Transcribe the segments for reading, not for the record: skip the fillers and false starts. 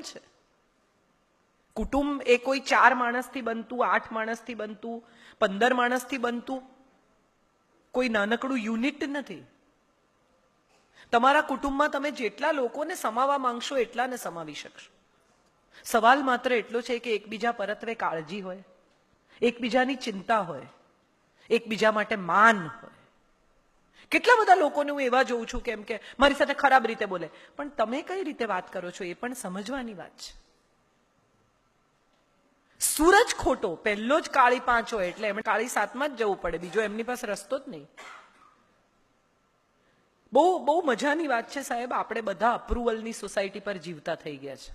છે. કુટુંબ એ કોઈ 4 માણસથી બનતું, 8 માણસથી બનતું, 15 માણસથી બનતું કોઈ નાનકડું યુનિટ નથી. તમારા કુટુંબમાં તમે જેટલા લોકોને સમાવવા માંગશો એટલાને સમાવી શકશો. સવાલ માત્ર એટલો છે કે એકબીજા પરત્વે કાળજી હોય, એકબીજાની ચિંતા હોય, એકબીજા માટે માન હોય. કેટલા બધા લોકોને હું એવા જોઉં છું કેમ કે મારી સાથે ખરાબ રીતે બોલે, પણ તમે કઈ રીતે વાત કરો છો એ પણ સમજવાની વાત છે. સૂરજ ખોટો પહેલો જ કાળી 5 હોય એટલે એમને કાળી 7માં જ જવું પડે, બીજો એમની પાસે રસ્તો જ નહીં. બહુ બહુ મજાની વાત છે સાહેબ, આપણે બધા અપ્રુવલની સોસાયટી પર જીવતા થઈ ગયા છે.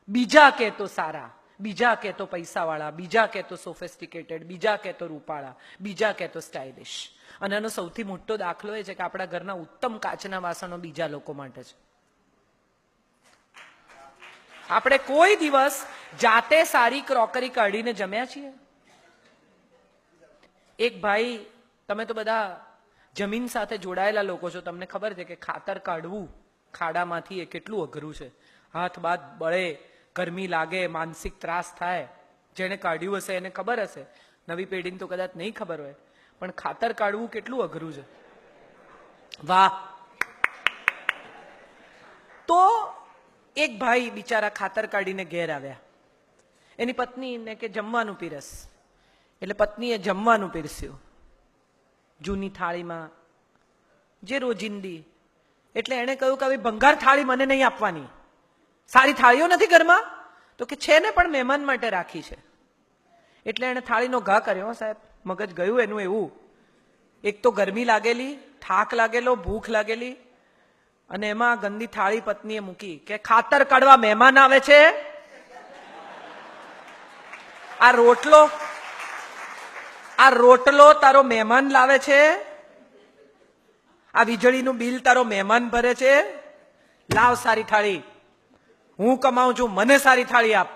બીજા કે તો સારા, બીજા કે તો પૈસાવાળા, બીજા કે તો સોફિસ્ટિકેટેડ, બીજા કે તો રૂપાળા, બીજા કે તો સ્ટાઇલિશ. અને આનો સૌથી મોટો દાખલો એ છે કે આપણા ઘરના ઉત્તમ કાચના વાસણો બીજા લોકો માટે છે. આપણે કોઈ દિવસ જાતે સારી ક્રોકરી કાઢીને જમ્યા છીએ? એક ભાઈ, તમે તો બધા જમીન સાથે જોડાયેલા લોકો છો, તમને ખબર છે કે ખાતર કાઢવું ખાડામાંથી એ કેટલું અઘરું છે. હાથ બાથ બળે, ગરમી લાગે, માનસિક ત્રાસ થાય. જેને કાઢ્યું હશે એને ખબર હશે, નવી પેઢીને તો કદાચ નહીં ખબર હોય, પણ ખાતર કાઢવું કેટલું અઘરું છે. વાહ. તો એક ભાઈ બિચારા ખાતર કાઢીને ઘેર આવ્યા. એની પત્નીને કે જમવાનું પીરસ, એટલે પત્નીએ જમવાનું પીરસ્યું જૂની થાળીમાં, જે રોજિંદી. એટલે એને કહ્યું કે હવે ભંગાર થાળી મને નહીં આપવાની, સારી થાળીઓ નથી ઘરમાં? તો કે છે ને, પણ મહેમાન માટે રાખી છે. એટલે એને થાળીનો ઘા કર્યો સાહેબ, મગજ ગયું એનું એવું. એક તો ગરમી લાગેલી, થાક લાગેલો, ભૂખ લાગેલી, અને એમાં ગંદી થાળી પત્નીએ મૂકી કે ખાતર કાઢવા મહેમાન આવે છે, આ રોટલો તારો મહેમાન લાવે છે, આ વીજળીનું બિલ તારો મહેમાન ભરે છે, લાવ સારી થાળી, હું કમાઉં છું, મને સારી થાળી આપ.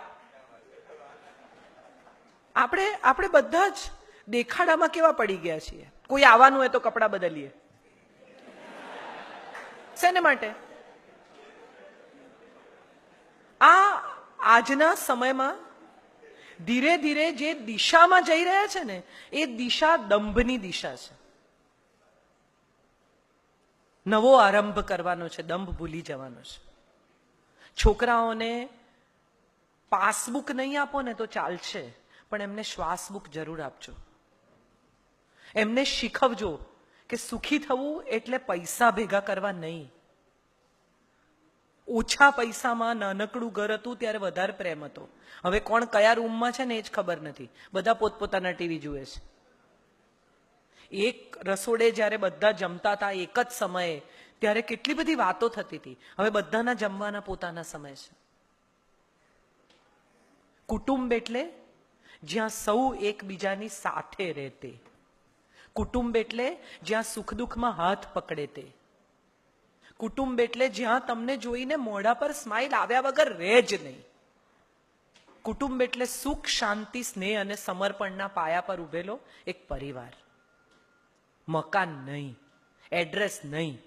આપણે બધા જ દેખાડામાં કેવા પડી ગયા છીએ. કોઈ આવવાનું હોય તો કપડાં બદલીએ. શેને માટે? આજના સમયમાં ધીરે ધીરે જે દિશામાં જઈ રહ્યા છે ને, એ દિશા દંભની દિશા છે. નવો આરંભ કરવાનો છે, દંભ ભૂલી જવાનો છે. છોકરાઓને પાસબુક નહીં આપો ને તો ચાલશે, પણ એમને શ્વાસબુક જરૂર આપજો. એમને શીખવજો કે સુખી થવું એટલે પૈસા ભેગા કરવા નહીં. ઓછા પૈસામાં નાનકડું ઘર હતું ત્યારે વધારે પ્રેમ હતો. હવે કોણ કયા રૂમમાં છે ને એ જ ખબર નથી, બધા પોતપોતાના ટીવી જુએ છે. એક રસોડે જ્યારે બધા જમતા હતા એક જ સમયે, ત્યારે કેટલી બધી વાતો થતી હતી. હવે બધાના જમવાના પોતાના સમય છે. કુટુંબ એટલે જ્યાં સૌ એકબીજાની સાથે રહેતે. કુટુંબ એટલે જ્યાં સુખ દુઃખમાં હાથ પકડે તે. કુટુંબ એટલે જ્યાં તમને જોઈને મોઢા પર સ્માઇલ આવ્યા વગર રહે જ નહીં. કુટુંબ એટલે સુખ, શાંતિ, સ્નેહ અને સમર્પણના પાયા પર ઉભેલો એક પરિવાર. મકાન નહીં, એડ્રેસ નહીં,